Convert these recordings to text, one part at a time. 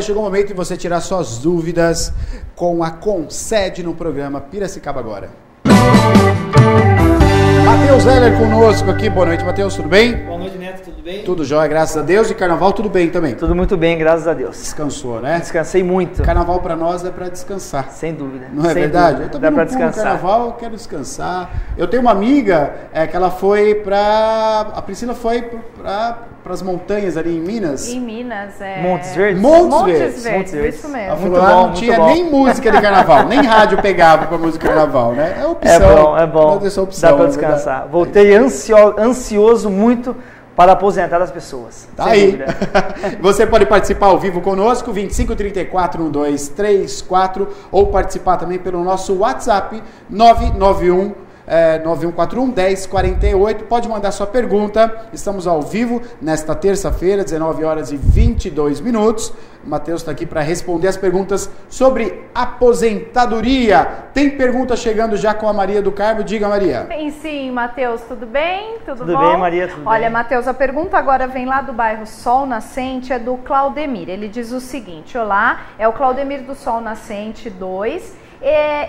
Chegou o momento de você tirar suas dúvidas com a Concede no programa Piracicaba Agora. Matheus Heller conosco aqui. Boa noite, Matheus, tudo bem? Boa noite, Neto, tudo bem? Tudo jóia, graças a Deus. E carnaval, tudo bem também? Tudo muito bem, graças a Deus. Descansou, né? Descansei muito. Carnaval pra nós é pra descansar. Sem dúvida. Não é sem verdade? Dúvida. Eu também dá pra não pulo descansar. Carnaval, eu quero descansar. Eu tenho uma amiga que ela foi pra... A Priscila foi para as montanhas ali em Minas. Em Minas, é... Montes Verdes? Montes Verdes. Isso mesmo. Ela Muito falou, bom, não muito tinha bom. nem música de carnaval, nem rádio pegava pra música de carnaval, né? É opção. É bom. Essa opção, dá pra descansar. Voltei ansioso muito para aposentar as pessoas. Tá aí. Você pode participar ao vivo conosco, 2534-1234, ou participar também pelo nosso WhatsApp, 9141-1048. Pode mandar sua pergunta. Estamos ao vivo nesta terça-feira, 19h22. O Matheus está aqui para responder as perguntas sobre aposentadoria. Tem pergunta chegando já com a Maria do Carmo. Diga, Maria. Tem sim, Matheus. Tudo bem? Tudo bom? Tudo bem, Maria? Tudo Olha, bem. Matheus, a pergunta agora vem lá do bairro Sol Nascente, é do Claudemir. Ele diz o seguinte: olá, é o Claudemir do Sol Nascente 2.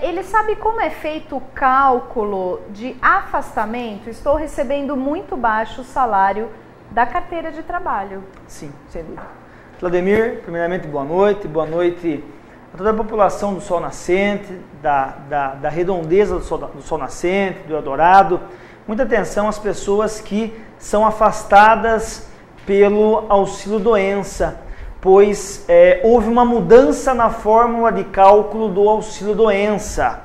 Ele sabe como é feito o cálculo de afastamento? Estou recebendo muito baixo o salário da carteira de trabalho. Sim, sem dúvida. Claudemir, primeiramente, boa noite a toda a população do Sol Nascente, da redondeza do Sol Nascente, do Eldorado. Muita atenção às pessoas que são afastadas pelo auxílio-doença, pois houve uma mudança na fórmula de cálculo do auxílio-doença.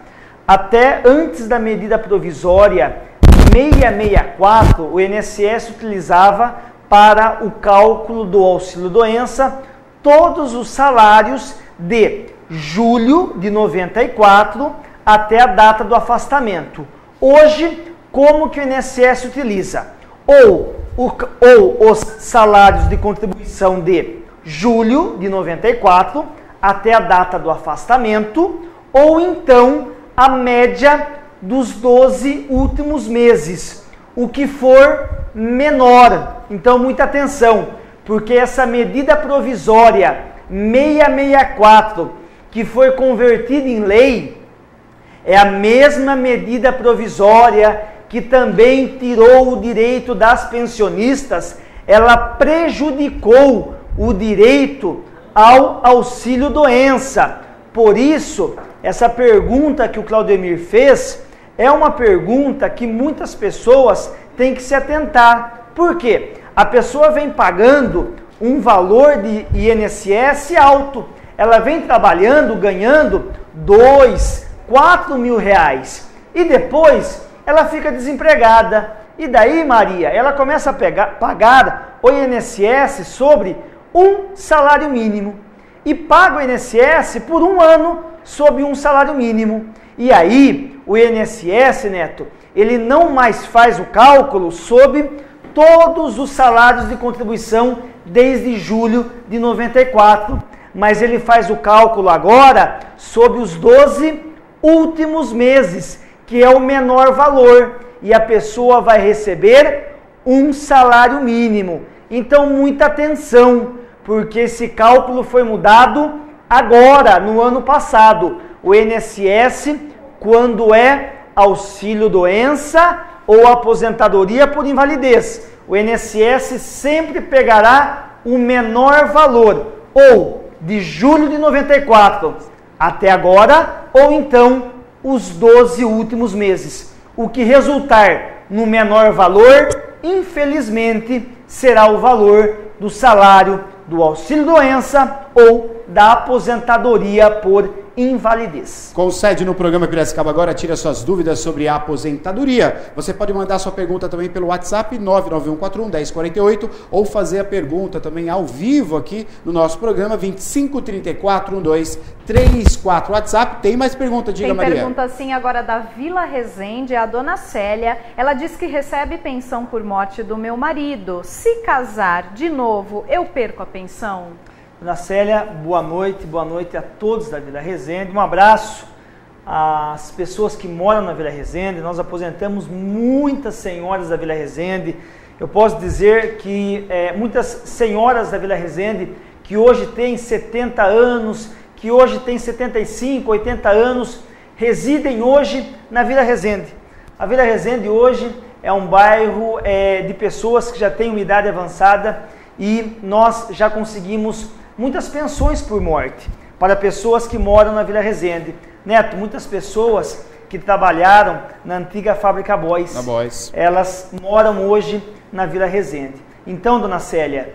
Até antes da medida provisória 664, o INSS utilizava para o cálculo do auxílio-doença todos os salários de julho de 94 até a data do afastamento. Hoje, como que o INSS utiliza? Ou os salários de contribuição de julho de 94 até a data do afastamento, ou então a média dos 12 últimos meses, o que for menor. Então, muita atenção, porque essa medida provisória 664, que foi convertida em lei, é a mesma medida provisória que também tirou o direito das pensionistas. Ela prejudicou o direito ao auxílio-doença. Por isso, essa pergunta que o Claudemir fez é uma pergunta que muitas pessoas têm que se atentar. Por quê? A pessoa vem pagando um valor de INSS alto. Ela vem trabalhando, ganhando 2, 4 mil reais. E depois ela fica desempregada. E daí, Maria, ela começa a pagar o INSS sobre um salário mínimo. E paga o INSS por um ano sob um salário mínimo. E aí, o INSS, Neto, ele não mais faz o cálculo sob todos os salários de contribuição desde julho de 94, mas ele faz o cálculo agora sobre os 12 últimos meses, que é o menor valor, e a pessoa vai receber um salário mínimo. Então, muita atenção, porque esse cálculo foi mudado agora, no ano passado. O INSS, quando é auxílio-doença ou aposentadoria por invalidez, o INSS sempre pegará o menor valor, ou de julho de 94 até agora, ou então os 12 últimos meses. O que resultar no menor valor, infelizmente, será o valor do salário do auxílio-doença ou da aposentadoria por invalidez. Concede no programa Piracicaba Agora, tira suas dúvidas sobre a aposentadoria. Você pode mandar sua pergunta também pelo WhatsApp 99141-1048 ou fazer a pergunta também ao vivo aqui no nosso programa 2534-1234. WhatsApp, tem mais pergunta, diga, Maria. Tem pergunta sim agora da Vila Resende, a dona Célia. Ela diz que recebe pensão por morte do meu marido. Se casar de novo, eu perco a pensão? Dona Célia, boa noite a todos da Vila Resende. Um abraço às pessoas que moram na Vila Resende. Nós aposentamos muitas senhoras da Vila Resende. Eu posso dizer que muitas senhoras da Vila Resende que que hoje tem 70 anos, que hoje tem 75, 80 anos, residem hoje na Vila Resende. A Vila Resende hoje é um bairro de pessoas que já têm uma idade avançada e nós já conseguimos muitas pensões por morte para pessoas que moram na Vila Resende. Neto, muitas pessoas que trabalharam na antiga fábrica Boys, elas moram hoje na Vila Resende. Então, dona Célia,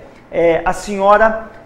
a senhora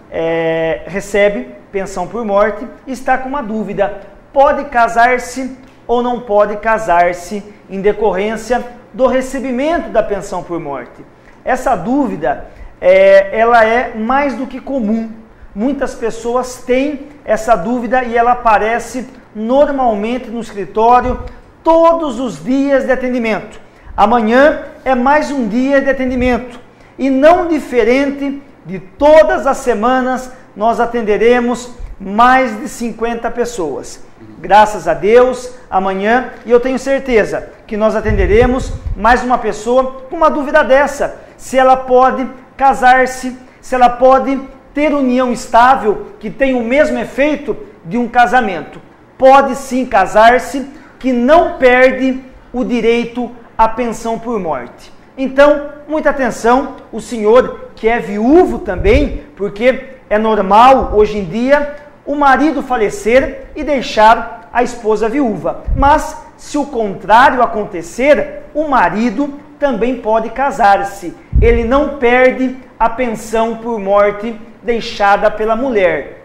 recebe pensão por morte e está com uma dúvida: pode casar-se ou não pode casar-se em decorrência do recebimento da pensão por morte? Essa dúvida, ela é mais do que comum. Muitas pessoas têm essa dúvida e ela aparece normalmente no escritório todos os dias de atendimento. Amanhã é mais um dia de atendimento e não diferente de todas as semanas nós atenderemos mais de 50 pessoas. Graças a Deus, amanhã, e eu tenho certeza que nós atenderemos mais uma pessoa com uma dúvida dessa, se ela pode casar-se, se ela pode ter união estável, que tem o mesmo efeito de um casamento. Pode sim casar-se, que não perde o direito à pensão por morte. Então, muita atenção, o senhor que é viúvo também, porque é normal hoje em dia o marido falecer e deixar a esposa viúva. Mas, se o contrário acontecer, o marido também pode casar-se. Ele não perde a pensão por morte deixada pela mulher.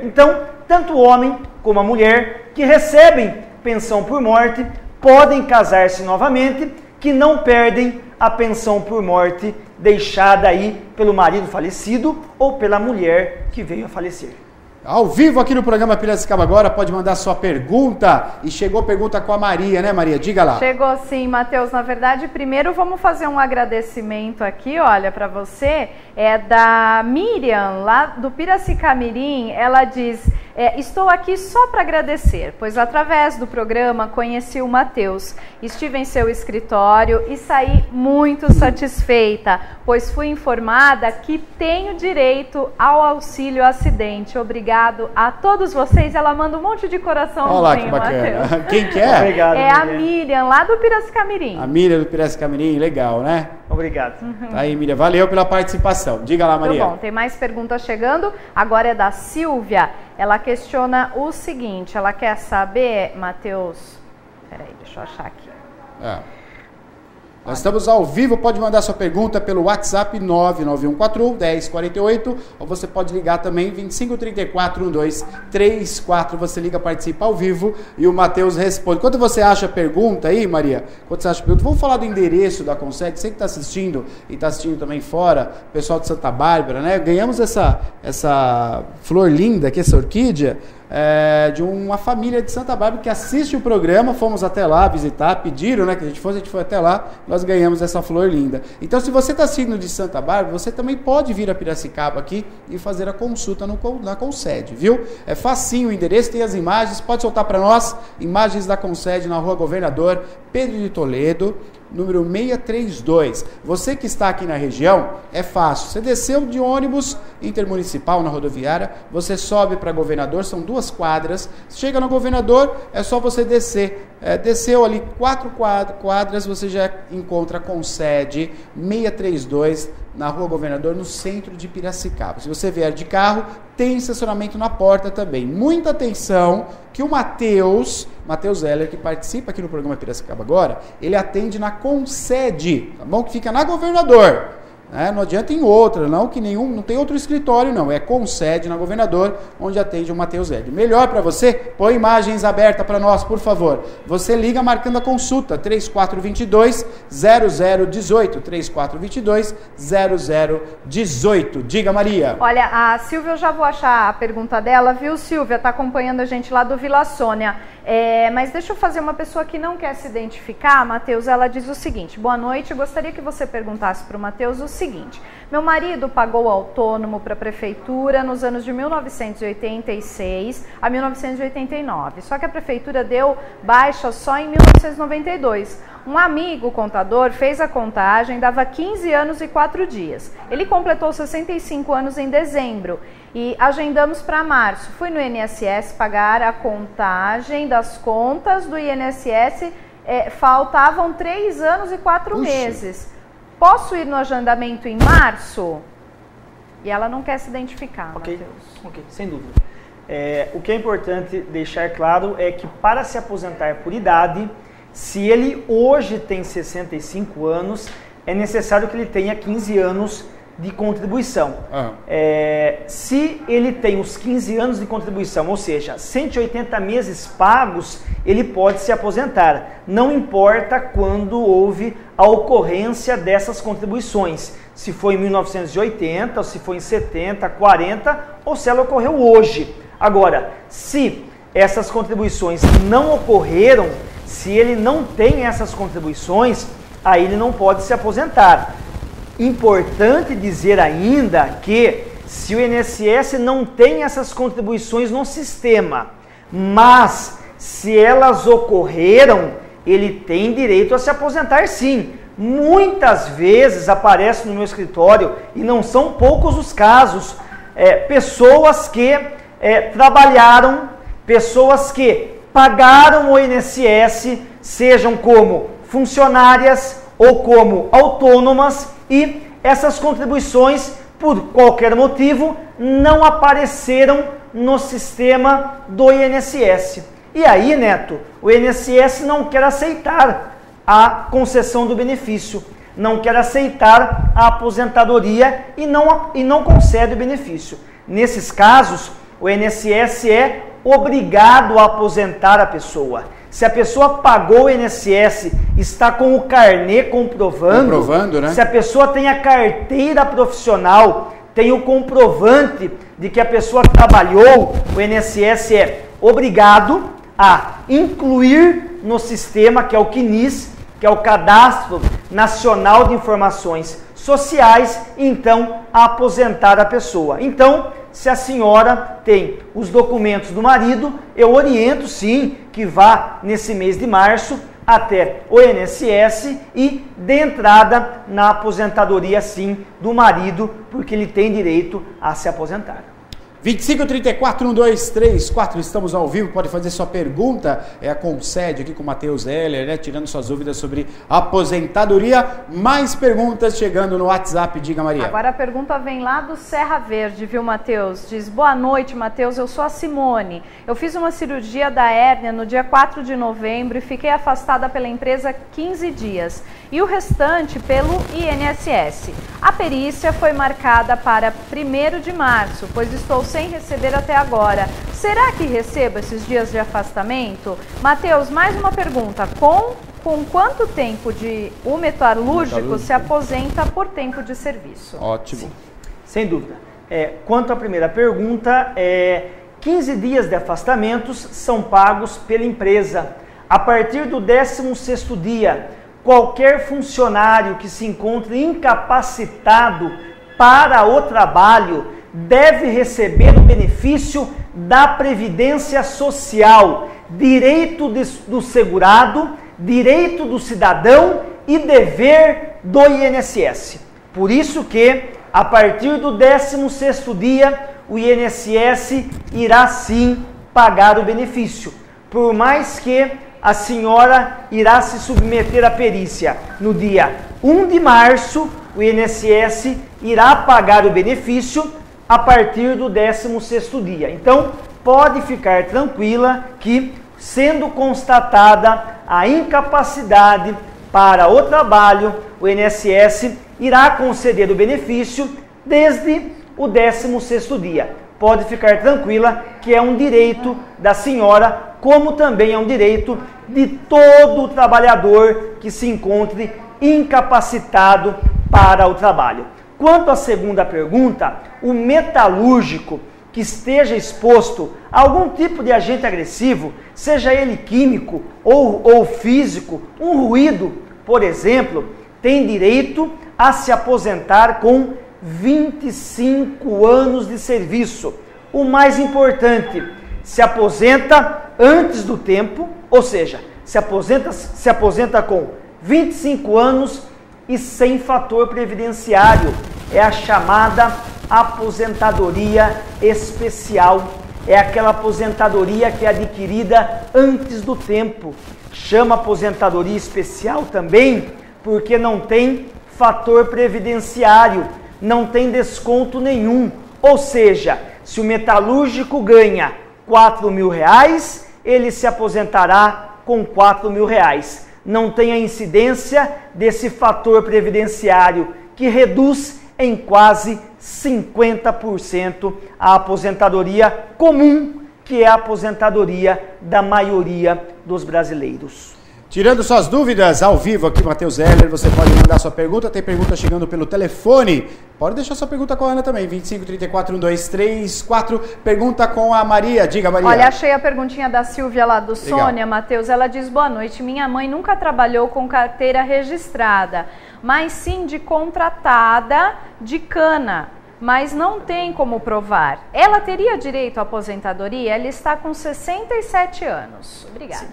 Então, tanto o homem como a mulher que recebem pensão por morte podem casar-se novamente, que não perdem a pensão por morte deixada aí pelo marido falecido ou pela mulher que veio a falecer. Ao vivo aqui no programa Piracicaba Agora, pode mandar sua pergunta. E chegou pergunta com a Maria, né, Maria? Diga lá. Chegou sim, Matheus. Na verdade, primeiro vamos fazer um agradecimento aqui, olha, para você. É da Miriam, lá do Piracicamirim. Ela diz: estou aqui só para agradecer, pois através do programa conheci o Matheus. Estive em seu escritório e saí muito satisfeita, pois fui informada que tenho direito ao auxílio acidente. Obrigado a todos vocês. Ela manda um monte de coraçãozinho, olha lá que bacana. Mateus. Quem que é? Obrigado, a Miriam, lá do Piracicamirim. A Miriam do Piracicamirim, legal, né? Obrigado. Tá aí, Miriam, valeu pela participação. Diga lá, Maria. Muito bom, tem mais perguntas chegando. Agora é da Silvia. Ela questiona o seguinte, ela quer saber, Matheus... Peraí, deixa eu achar aqui. Nós estamos ao vivo, pode mandar sua pergunta pelo WhatsApp 99141-1048, ou você pode ligar também 2534-1234, você liga, participa ao vivo e o Matheus responde. Quando você acha a pergunta aí, Maria, quando você acha a pergunta, vamos falar do endereço da Concede, você que está assistindo e está assistindo também fora, o pessoal de Santa Bárbara, né? Ganhamos essa flor linda aqui, essa orquídea, de uma família de Santa Bárbara que assiste o programa. Fomos até lá visitar, pediram, né, que a gente foi até lá, nós ganhamos essa flor linda. Então, se você está assistindo de Santa Bárbara, você também pode vir a Piracicaba aqui e fazer a consulta na Concede, viu? É facinho o endereço, tem as imagens, pode soltar para nós, imagens da Concede na Rua Governador Pedro de Toledo, número 632. Você que está aqui na região, é fácil. Você desceu de ônibus intermunicipal na rodoviária, você sobe para Governador, são 2 quadras. Chega no Governador, é só você descer. Desceu ali 4 quadras, você já encontra a Concede 632 na Rua Governador, no centro de Piracicaba. Se você vier de carro, tem estacionamento na porta também. Muita atenção que o Matheus Heller, que participa aqui no programa Piracicaba Agora, ele atende na Concede, tá bom? Que fica na Governador. Não adianta em outra, não tem outro escritório, não. É Concede na Governador, onde atende o Matheus Heller. Melhor para você, põe imagens abertas para nós, por favor. Você liga marcando a consulta, 3422-0018, 3422-0018. Diga, Maria. Olha, a Silvia, eu já vou achar a pergunta dela, viu, Silvia? Está acompanhando a gente lá do Vila Sônia. Mas deixa eu fazer uma pessoa que não quer se identificar, Matheus. Ela diz o seguinte: boa noite, gostaria que você perguntasse para o Matheus o seguinte: meu marido pagou autônomo para a prefeitura nos anos de 1986 a 1989, só que a prefeitura deu baixa só em 1992. Um amigo contador fez a contagem, dava 15 anos e 4 dias. Ele completou 65 anos em dezembro e agendamos para março. Fui no INSS pagar a contagem das contas do INSS, faltavam 3 anos e 4 meses. Posso ir no agendamento em março? E ela não quer se identificar, Ok, Matheus. sem dúvida. O que é importante deixar claro é que para se aposentar por idade, se ele hoje tem 65 anos, é necessário que ele tenha 15 anos de contribuição. Se ele tem os 15 anos de contribuição, ou seja, 180 meses pagos, ele pode se aposentar. Não importa quando houve a ocorrência dessas contribuições. Se foi em 1980, ou se foi em 70, 40, ou se ela ocorreu hoje. Agora, se essas contribuições não ocorreram, se ele não tem essas contribuições, aí ele não pode se aposentar. Importante dizer ainda que se o INSS não tem essas contribuições no sistema, mas se elas ocorreram, ele tem direito a se aposentar sim. Muitas vezes aparece no meu escritório, e não são poucos os casos, pessoas que trabalharam, pessoas que pagaram o INSS, sejam como funcionárias ou como autônomas, e essas contribuições, por qualquer motivo, não apareceram no sistema do INSS. E aí, Neto, o INSS não quer aceitar a concessão do benefício, não quer aceitar a aposentadoria e não concede o benefício. Nesses casos, o INSS é obrigado a aposentar a pessoa. Se a pessoa pagou o INSS, está com o carnê comprovando, né? Se a pessoa tem a carteira profissional, tem o comprovante de que a pessoa trabalhou, o INSS é obrigado a incluir no sistema, que é o CNIS, que é o Cadastro Nacional de Informações Sociais, e então a aposentar a pessoa. Então, se a senhora tem os documentos do marido, eu oriento sim que vá nesse mês de março até o INSS e dê entrada na aposentadoria sim do marido, porque ele tem direito a se aposentar. 2534-1234, estamos ao vivo, pode fazer sua pergunta, a Concede aqui com o Matheus Heller, né, tirando suas dúvidas sobre aposentadoria. Mais perguntas chegando no WhatsApp, diga, Maria. Agora a pergunta vem lá do Serra Verde, viu, Matheus? Diz: boa noite, Matheus, eu sou a Simone. Eu fiz uma cirurgia da hérnia no dia 4 de novembro e fiquei afastada pela empresa 15 dias e o restante pelo INSS. A perícia foi marcada para 1º de março, pois estou sem receber até agora. Será que recebo esses dias de afastamento? Matheus, mais uma pergunta. Com quanto tempo o metalúrgico se aposenta por tempo de serviço? Ótimo. Sim, sem dúvida. Quanto à primeira pergunta, 15 dias de afastamentos são pagos pela empresa. A partir do 16º dia, qualquer funcionário que se encontre incapacitado para o trabalho deve receber o benefício da Previdência Social, direito do segurado, direito do cidadão e dever do INSS. Por isso que, a partir do 16º dia, o INSS irá sim pagar o benefício. Por mais que a senhora irá se submeter à perícia no dia 1 de março, o INSS irá pagar o benefício a partir do 16º dia. Então, pode ficar tranquila que, sendo constatada a incapacidade para o trabalho, o INSS irá conceder o benefício desde o 16º dia. Pode ficar tranquila que é um direito da senhora, como também é um direito de todo trabalhador que se encontre incapacitado para o trabalho. Quanto à segunda pergunta, o metalúrgico que esteja exposto a algum tipo de agente agressivo, seja ele químico ou físico, um ruído, por exemplo, tem direito a se aposentar com 25 anos de serviço. O mais importante, se aposenta antes do tempo, ou seja, se aposenta com 25 anos e sem fator previdenciário. É a chamada aposentadoria especial. É aquela aposentadoria que é adquirida antes do tempo. Chama aposentadoria especial também porque não tem fator previdenciário, não tem desconto nenhum. Ou seja, se o metalúrgico ganha R$4.000, ele se aposentará com R$4.000. Não tem a incidência desse fator previdenciário que reduz em quase 50% a aposentadoria comum, que é a aposentadoria da maioria dos brasileiros. Tirando suas dúvidas ao vivo aqui, Matheus Heller, você pode mandar sua pergunta, tem pergunta chegando pelo telefone. Pode deixar sua pergunta com a Ana também, 25 34 1234. Pergunta com a Maria, diga Maria. Olha, achei a perguntinha da Silvia lá do Sônia, Matheus. Ela diz, boa noite, minha mãe nunca trabalhou com carteira registrada, mas sim de contratada de cana, mas não tem como provar. Ela teria direito à aposentadoria? Ela está com 67 anos. Obrigada. Sim.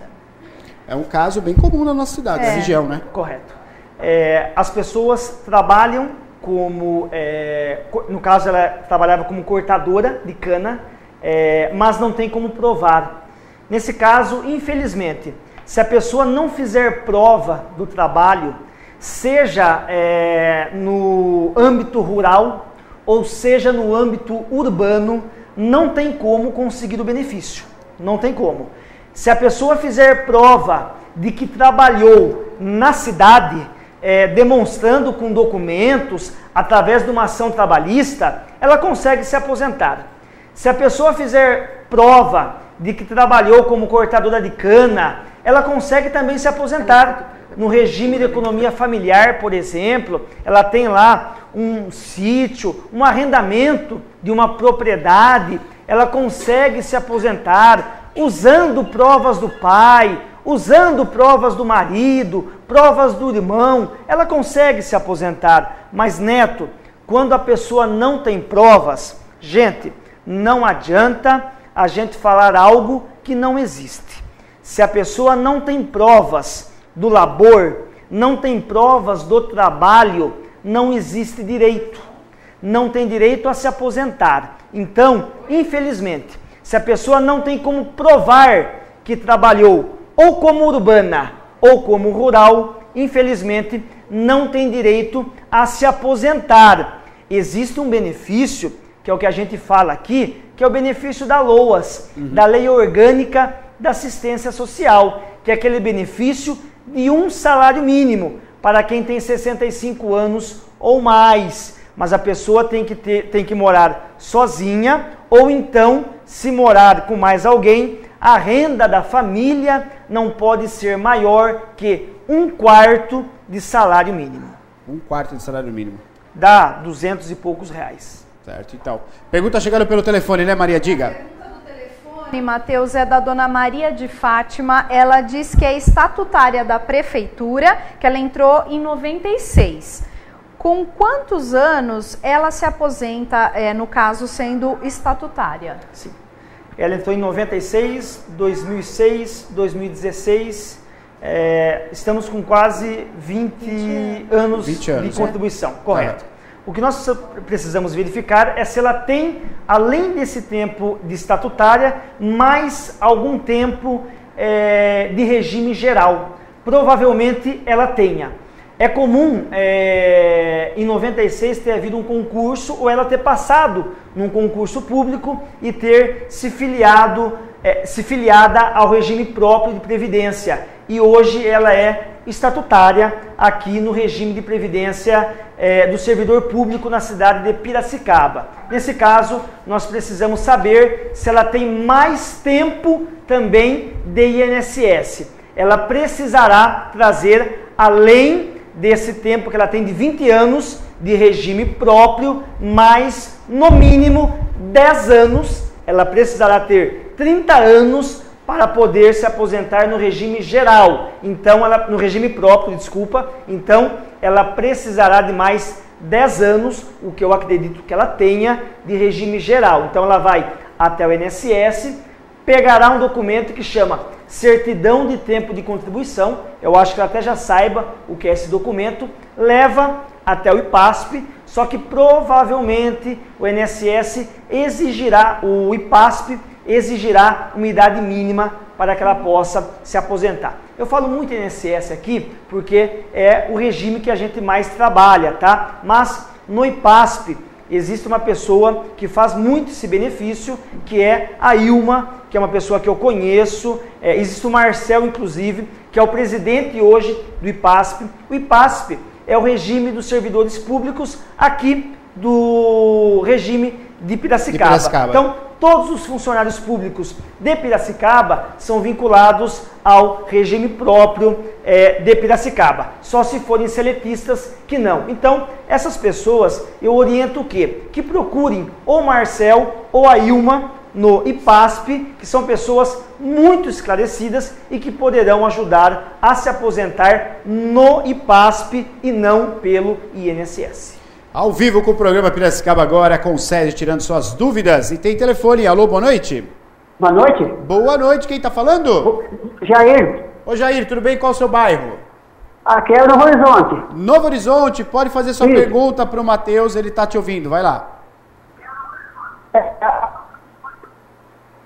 É um caso bem comum na nossa cidade, na região, né? Correto. As pessoas trabalham como, no caso ela trabalhava como cortadora de cana, mas não tem como provar. Nesse caso, infelizmente, se a pessoa não fizer prova do trabalho, seja no âmbito rural ou seja no âmbito urbano, não tem como conseguir o benefício. Não tem como. Se a pessoa fizer prova de que trabalhou na cidade, demonstrando com documentos, através de uma ação trabalhista, ela consegue se aposentar. Se a pessoa fizer prova de que trabalhou como cortadora de cana, ela consegue também se aposentar. No regime de economia familiar, por exemplo, ela tem lá um sítio, um arrendamento de uma propriedade, ela consegue se aposentar usando provas do pai, usando provas do marido, provas do irmão, ela consegue se aposentar. Mas, Neto, quando a pessoa não tem provas, gente, não adianta a gente falar algo que não existe. Se a pessoa não tem provas do labor, não tem provas do trabalho, não existe direito. Não tem direito a se aposentar. Então, infelizmente, se a pessoa não tem como provar que trabalhou ou como urbana ou como rural, infelizmente não tem direito a se aposentar. Existe um benefício, que é o que a gente fala aqui, que é o benefício da LOAS, da Lei Orgânica da Assistência Social, que é aquele benefício de um salário mínimo para quem tem 65 anos ou mais. Mas a pessoa tem que morar sozinha, ou então, se morar com mais alguém, a renda da família não pode ser maior que 1/4 de salário mínimo. 1/4 de salário mínimo. Dá 200 e poucos reais. Certo, então. Pergunta chegando pelo telefone, né, Maria? Diga. A pergunta do telefone, Matheus, é da dona Maria de Fátima. Ela diz que é estatutária da prefeitura, que ela entrou em 96. Com quantos anos ela se aposenta, no caso, sendo estatutária? Sim. Ela entrou em 96, 2006, 2016. Estamos com quase 20 anos de contribuição. Correto. O que nós precisamos verificar é se ela tem, além desse tempo de estatutária, mais algum tempo de regime geral. Provavelmente ela tenha. É comum, em 96, ter havido um concurso ou ela ter passado num concurso público e ter se filiada ao regime próprio de previdência. E hoje ela é estatutária aqui no regime de previdência do servidor público na cidade de Piracicaba. Nesse caso, nós precisamos saber se ela tem mais tempo também de INSS. Ela precisará trazer, além desse tempo que ela tem de 20 anos de regime próprio, mais no mínimo 10 anos, ela precisará ter 30 anos para poder se aposentar no regime geral. Então, no regime próprio, desculpa. Então, ela precisará de mais 10 anos, o que eu acredito que ela tenha, de regime geral. Então, ela vai até o INSS, pegará um documento que chama Certidão de Tempo de Contribuição. Eu acho que ela até já saiba o que é esse documento. Leva até o IPASP, só que provavelmente o INSS exigirá, o IPASP exigirá uma idade mínima para que ela possa se aposentar. Eu falo muito INSS aqui porque é o regime que a gente mais trabalha, tá? Mas no IPASP existe uma pessoa que faz muito esse benefício, que é a Ilma, que é uma pessoa que eu conheço. Existe o Marcel, inclusive, que é o presidente hoje do IPASP. O IPASP é o regime dos servidores públicos aqui do regime de Piracicaba. Então, todos os funcionários públicos de Piracicaba são vinculados ao regime próprio de Piracicaba. Só se forem seletistas que não. Então, essas pessoas, eu oriento o quê? Que procurem ou o Marcel ou a Ilma no IPASP, que são pessoas muito esclarecidas e que poderão ajudar a se aposentar no IPASP e não pelo INSS. Ao vivo com o programa Piracicaba agora, com o César tirando suas dúvidas. E tem telefone. Alô, boa noite. Boa noite. Boa noite, quem tá falando? Jair. Ô Jair, tudo bem? Qual o seu bairro? Aqui é o Novo Horizonte. Novo Horizonte, pode fazer sua pergunta pro Matheus, ele tá te ouvindo, vai lá.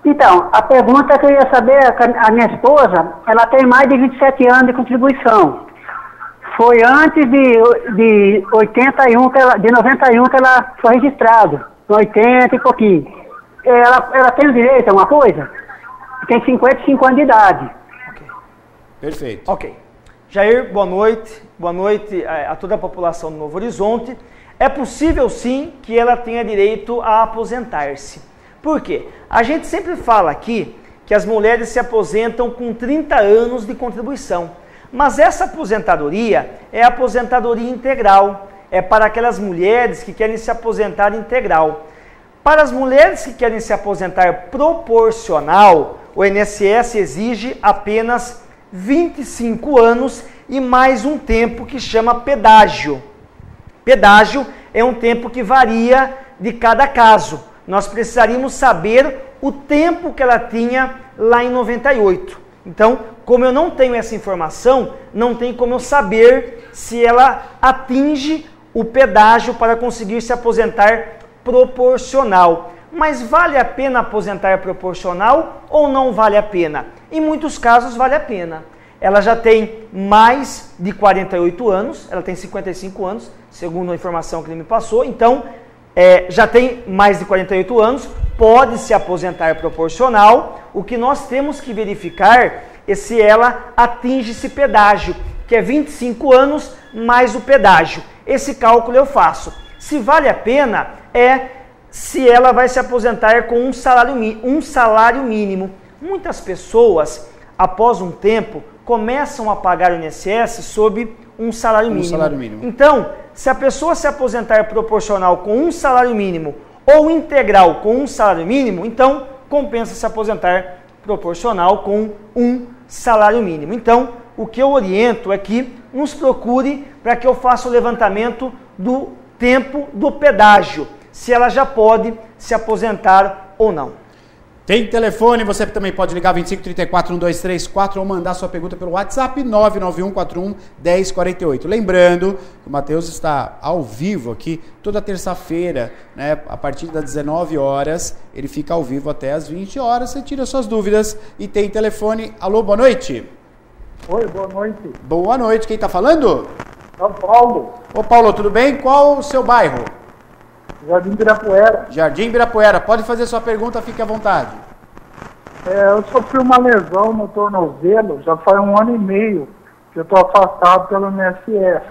Então, a pergunta que eu ia saber é que a minha esposa, ela tem mais de 27 anos de contribuição. Foi antes de 81, de 91 que ela foi registrada, 80 e pouquinho. Ela tem direito a uma coisa? Tem 55 anos de idade. Ok. Perfeito. Ok. Jair, boa noite. Boa noite a toda a população do Novo Horizonte. É possível sim que ela tenha direito a aposentar-se. Por quê? A gente sempre fala aqui que as mulheres se aposentam com 30 anos de contribuição. Mas essa aposentadoria é a aposentadoria integral. É para aquelas mulheres que querem se aposentar integral. Para as mulheres que querem se aposentar proporcional, o INSS exige apenas 25 anos e mais um tempo que chama pedágio. Pedágio é um tempo que varia de cada caso. Nós precisaríamos saber o tempo que ela tinha lá em 98. Então, como eu não tenho essa informação, não tem como eu saber se ela atinge o pedágio para conseguir se aposentar proporcional. Mas vale a pena aposentar proporcional ou não vale a pena? Em muitos casos vale a pena. Ela já tem mais de 48 anos, ela tem 55 anos, segundo a informação que ele me passou, então já tem mais de 48 anos, pode se aposentar proporcional. O que nós temos que verificar é se ela atinge esse pedágio, que é 25 anos mais o pedágio. Esse cálculo eu faço. Se vale a pena, se ela vai se aposentar com um salário mínimo. Muitas pessoas, após um tempo, começam a pagar o INSS sob um salário mínimo. Então, se a pessoa se aposentar proporcional com um salário mínimo ou integral com um salário mínimo, então compensa se aposentar proporcional com um salário mínimo. Então, o que eu oriento é que nos procure para que eu faça o levantamento do tempo do pedágio, se ela já pode se aposentar ou não. Tem telefone, você também pode ligar 2534-1234 ou mandar sua pergunta pelo WhatsApp 99141-1048. Lembrando que o Matheus está ao vivo aqui toda terça-feira, né? A partir das 19 horas, ele fica ao vivo até as 20 horas, você tira suas dúvidas e tem telefone. Alô, boa noite. Oi, boa noite. Boa noite, quem está falando? São Paulo. Ô Paulo, tudo bem? Qual o seu bairro? Jardim Ibirapuera. Jardim Ibirapuera. Pode fazer sua pergunta, fique à vontade. Eu sofri uma lesão no tornozelo, já faz 1 ano e meio que eu estou afastado pelo INSS.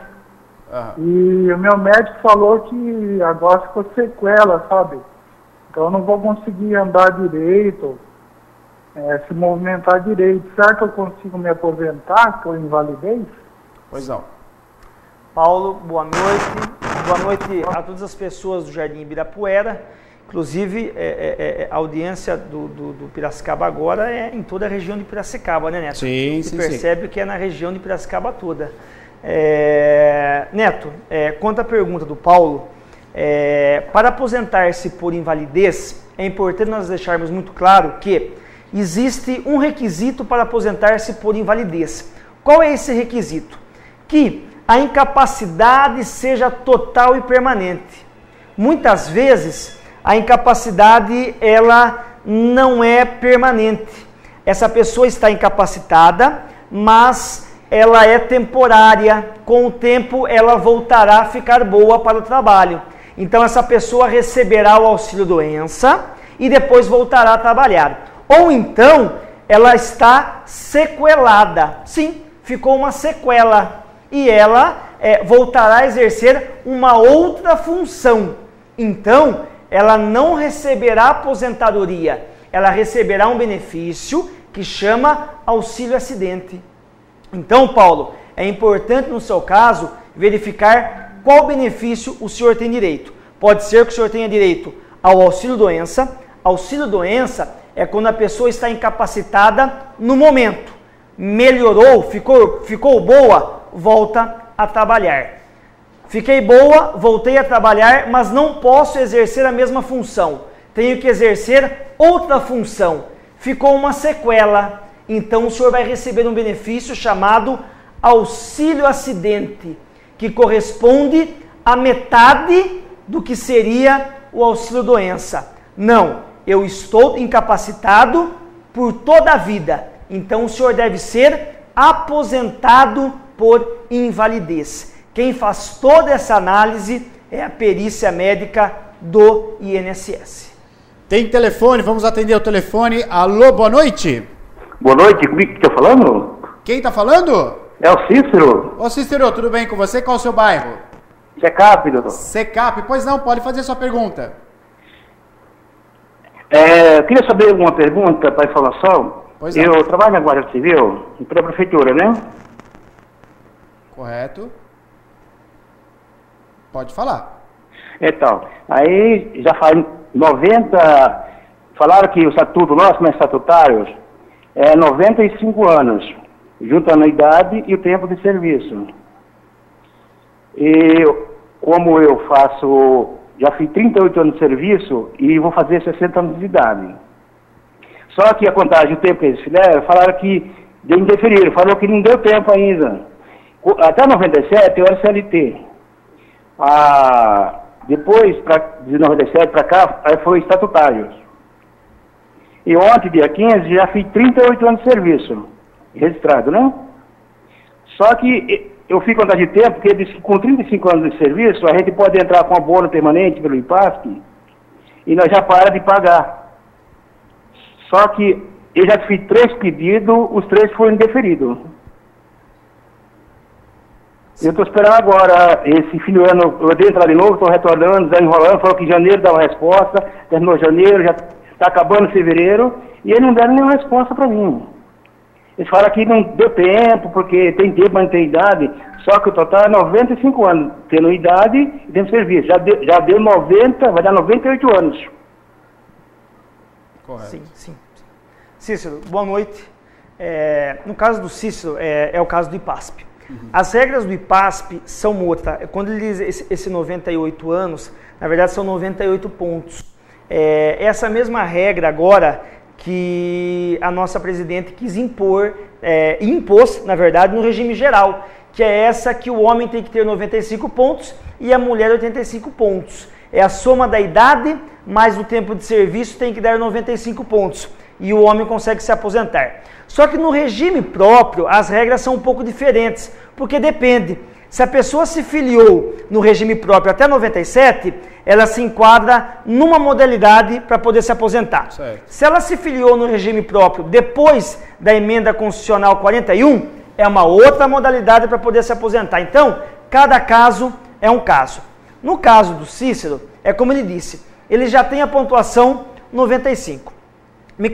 E o meu médico falou que agora ficou sequela, sabe? Então eu não vou conseguir andar direito, se movimentar direito. Será que eu consigo me aposentar por invalidez? Pois não. Paulo, boa noite. Boa noite a todas as pessoas do Jardim Ibirapuera Inclusive, a audiência do Piracicaba agora é em toda a região de Piracicaba, né, Neto? Sim, Você sim, percebe que é na região de Piracicaba toda. Neto, quanto à pergunta do Paulo, para aposentar-se por invalidez, é importante nós deixarmos muito claro que existe um requisito para aposentar-se por invalidez. Qual é esse requisito? Que a incapacidade seja total e permanente. Muitas vezes, a incapacidade ela não é permanente. Essa pessoa está incapacitada, mas ela é temporária. Com o tempo, ela voltará a ficar boa para o trabalho. Então, essa pessoa receberá o auxílio-doença e depois voltará a trabalhar. Ou então, ela está sequelada. Sim, ficou uma sequela. E ela voltará a exercer uma outra função. Então, ela não receberá aposentadoria. Ela receberá um benefício que chama auxílio-acidente. Então, Paulo, é importante no seu caso verificar qual benefício o senhor tem direito. Pode ser que o senhor tenha direito ao auxílio-doença. Auxílio-doença é quando a pessoa está incapacitada no momento. Melhorou, ficou boa, volta a trabalhar. Fiquei boa, voltei a trabalhar, mas não posso exercer a mesma função. Tenho que exercer outra função. Ficou uma sequela. Então o senhor vai receber um benefício chamado auxílio-acidente, que corresponde a metade do que seria o auxílio-doença. Não, eu estou incapacitado por toda a vida. Então o senhor deve ser aposentado por invalidez. Quem faz toda essa análise é a perícia médica do INSS. Tem telefone, vamos atender o telefone. Alô, boa noite. Boa noite, comigo que está falando? Quem está falando? É o Cícero. Ô Cícero, tudo bem com você? Qual é o seu bairro? Secap, doutor. Secap, pois não, pode fazer sua pergunta. Eu queria saber uma pergunta para a informação. Pois não. Eu trabalho na Guarda Civil, para a prefeitura, né? Correto. Pode falar. Então, aí já faz 90, falaram que o estatuto nosso, né, estatutários, é 95 anos, juntando a idade e o tempo de serviço. E como eu já fiz 38 anos de serviço e vou fazer 60 anos de idade. Só que a contagem, o tempo que eles fizeram, falaram que indeferiram, falou que não deu tempo ainda. Até 97 eu era CLT. Depois, de 97 para cá, aí foi estatutário. E ontem, dia 15, já fiz 38 anos de serviço, registrado, né? Só que eu fico contagem de tempo, porque disse que com 35 anos de serviço, a gente pode entrar com abono permanente pelo IPASP, e nós já para de pagar. Só que eu já fiz 3 pedidos, os 3 foram indeferidos. Eu estou esperando agora, esse fim do ano, eu dei entrar de novo, estou retornando, já enrolando, falou que janeiro dá uma resposta, terminou janeiro, já está acabando fevereiro, e eles não deram nenhuma resposta para mim. Eles falam que não deu tempo, porque tem tempo, mas não tem idade, só que o total é 95 anos, tendo idade e tendo serviço. Já deu 90, vai dar 98 anos. Correto. Sim. Cícero, boa noite. No caso do Cícero, é o caso do IPASP. As regras do IPASP são outra. Quando ele diz esse 98 anos, na verdade são 98 pontos. Essa mesma regra agora que a nossa presidente quis impôs, na verdade, no regime geral, que é essa que o homem tem que ter 95 pontos e a mulher 85 pontos. É a soma da idade mais o tempo de serviço tem que dar 95 pontos. E o homem consegue se aposentar. Só que no regime próprio, as regras são um pouco diferentes, porque depende. Se a pessoa se filiou no regime próprio até 97, ela se enquadra numa modalidade para poder se aposentar. Certo. Se ela se filiou no regime próprio depois da emenda constitucional 41, é uma outra modalidade para poder se aposentar. Então, cada caso é um caso. No caso do Cícero, é como ele disse, ele já tem a pontuação 95. Me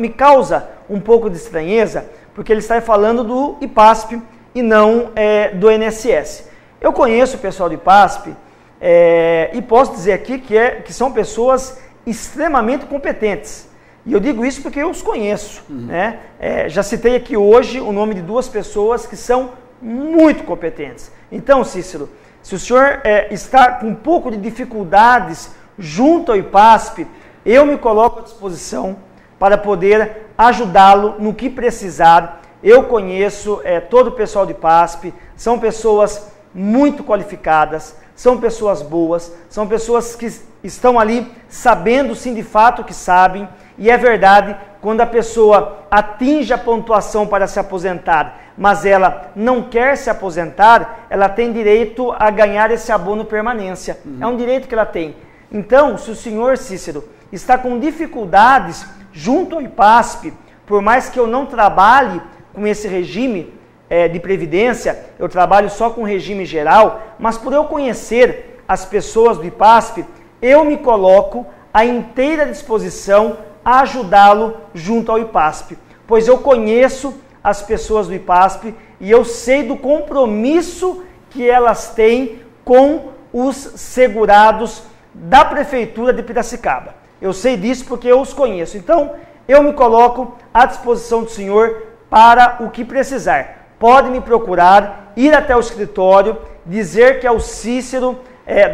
causa um pouco de estranheza, porque ele está falando do IPASP e não do INSS. Eu conheço o pessoal do IPASP e posso dizer aqui que são pessoas extremamente competentes. E eu digo isso porque eu os conheço. Né? Já citei aqui hoje o nome de 2 pessoas que são muito competentes. Então, Cícero, se o senhor está com um pouco de dificuldades junto ao IPASP, eu me coloco à disposição para poder ajudá-lo no que precisar. Eu conheço todo o pessoal do IPASP, são pessoas muito qualificadas, são pessoas boas, são pessoas que estão ali sabendo sim de fato o que sabem, e é verdade, quando a pessoa atinge a pontuação para se aposentar, mas ela não quer se aposentar, ela tem direito a ganhar esse abono permanência. É um direito que ela tem. Então, se o senhor Cícero está com dificuldades junto ao IPASP, por mais que eu não trabalhe com esse regime de previdência, eu trabalho só com regime geral, mas por eu conhecer as pessoas do IPASP, eu me coloco à inteira disposição a ajudá-lo junto ao IPASP, pois eu conheço as pessoas do IPASP e eu sei do compromisso que elas têm com os segurados da Prefeitura de Piracicaba. Eu sei disso porque eu os conheço. Então, eu me coloco à disposição do senhor para o que precisar. Pode me procurar, ir até o escritório, dizer que é o Cícero,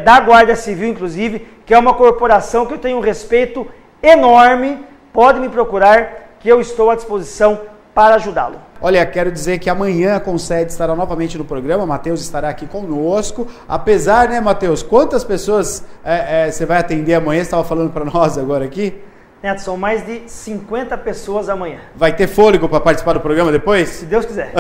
da Guarda Civil, inclusive, que é uma corporação que eu tenho um respeito enorme. Pode me procurar, que eu estou à disposição para ajudá-lo. Olha, quero dizer que amanhã a Concede estará novamente no programa, Matheus estará aqui conosco, apesar, né, Matheus, quantas pessoas você vai atender amanhã? Você estava falando para nós agora aqui? Neto, são mais de 50 pessoas amanhã. Vai ter fôlego para participar do programa depois? Se Deus quiser.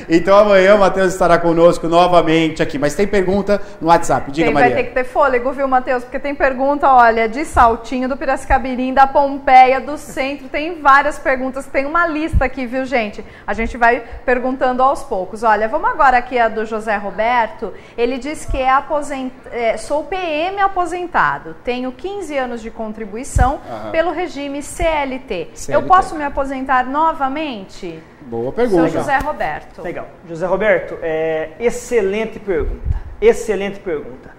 Então amanhã o Matheus estará conosco novamente aqui. Mas tem pergunta no WhatsApp. Diga, Maria. Vai ter que ter fôlego, viu, Matheus? Porque tem pergunta, olha, de Saltinho, do Piracicabirim, da Pompeia, do Centro. Tem várias perguntas. Tem uma lista aqui, viu, gente? A gente vai perguntando aos poucos. Olha, vamos agora aqui a do José Roberto. Ele diz que sou PM aposentado. Tenho 15 anos de contribuição pelo regime CLT. Eu posso me aposentar novamente? Boa pergunta. Sou José Roberto. Legal. José Roberto, excelente pergunta. Excelente pergunta.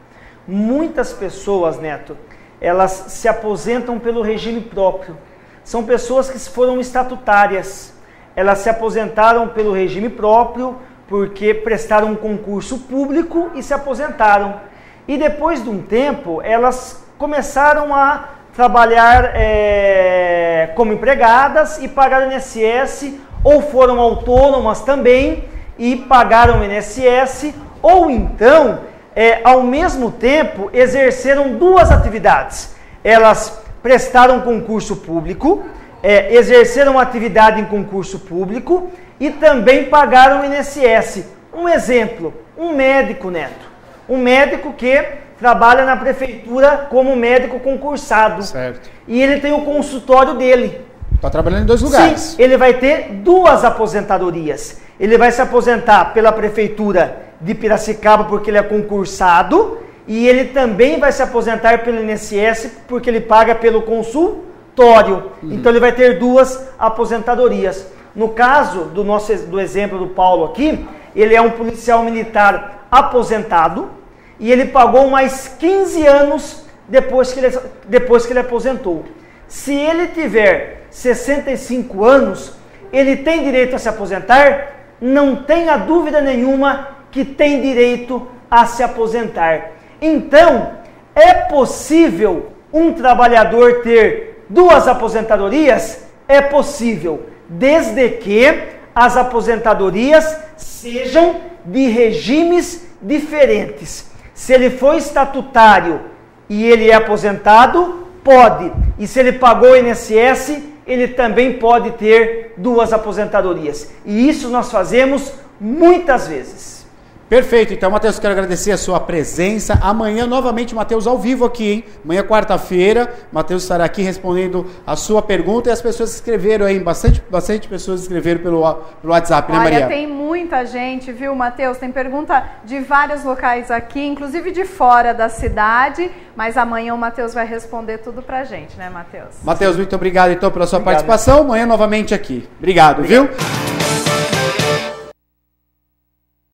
Muitas pessoas, Neto, elas se aposentam pelo regime próprio. São pessoas que foram estatutárias. Elas se aposentaram pelo regime próprio porque prestaram um concurso público e se aposentaram. E depois de um tempo, elas começaram a trabalhar como empregadas e pagaram INSS, ou foram autônomas também e pagaram INSS, ou então, ao mesmo tempo, exerceram 2 atividades. Elas prestaram concurso público, exerceram atividade em concurso público e também pagaram INSS. Um exemplo, um médico, Neto. Um médico que trabalha na prefeitura como médico concursado. Certo. E ele tem o consultório dele. Está trabalhando em 2 lugares. Sim, ele vai ter 2 aposentadorias. Ele vai se aposentar pela prefeitura de Piracicaba porque ele é concursado, e ele também vai se aposentar pelo INSS porque ele paga pelo consultório. Então ele vai ter 2 aposentadorias. No caso do exemplo do Paulo aqui, ele é um policial militar aposentado, e ele pagou mais 15 anos depois que ele aposentou. Se ele tiver 65 anos, ele tem direito a se aposentar? Não tenha dúvida nenhuma que tem direito a se aposentar. Então, é possível um trabalhador ter 2 aposentadorias? É possível, desde que as aposentadorias sejam de regimes diferentes. Se ele foi estatutário e ele é aposentado, pode. E se ele pagou INSS, ele também pode ter 2 aposentadorias. E isso nós fazemos muitas vezes. Perfeito. Então, Matheus, quero agradecer a sua presença. Amanhã, novamente, Matheus, ao vivo aqui, hein? Amanhã, quarta-feira, Matheus estará aqui respondendo a sua pergunta. E as pessoas escreveram aí, bastante pessoas escreveram pelo WhatsApp, né, Maria? Olha, tem muita gente, viu, Matheus? Tem pergunta de vários locais aqui, inclusive de fora da cidade. Mas amanhã o Matheus vai responder tudo pra gente, né, Matheus? Matheus, muito obrigado, então, pela sua participação. Amanhã, novamente aqui. Obrigado. Viu?